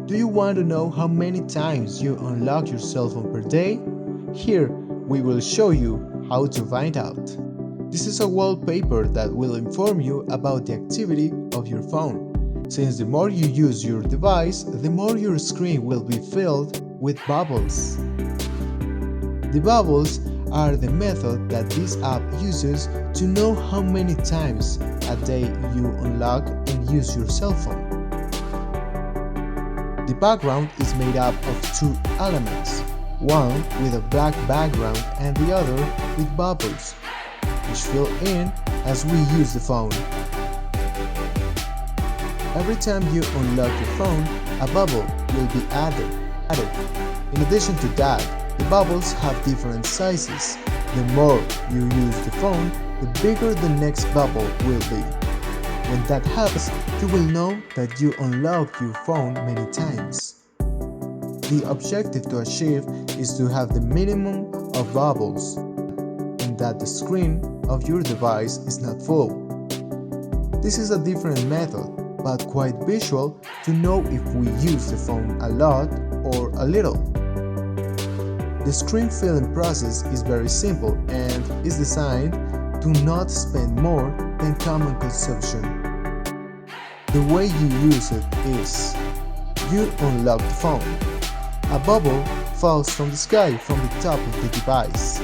Do you want to know how many times you unlock your cell phone per day? Here, we will show you how to find out. This is a wallpaper that will inform you about the activity of your phone. Since the more you use your device, the more your screen will be filled with bubbles. The bubbles are the method that this app uses to know how many times a day you unlock and use your cell phone. The background is made up of two elements, one with a black background and the other with bubbles, which fill in as we use the phone. Every time you unlock your phone, a bubble will be added. In addition to that, the bubbles have different sizes. The more you use the phone, the bigger the next bubble will be. When that happens, you will know that you unlocked your phone many times. The objective to achieve is to have the minimum of bubbles and that the screen of your device is not full. This is a different method, but quite visual to know if we use the phone a lot or a little. The screen filling process is very simple and is designed to not spend more than common consumption. The way you use it is, you unlock the phone. A bubble falls from the sky from the top of the device.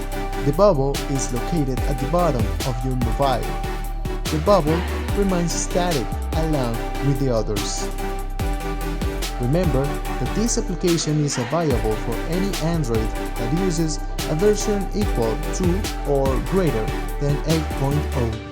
The bubble is located at the bottom of your mobile. The bubble remains static along with the others. Remember that this application is available for any Android that uses a version equal to or greater than 8.0.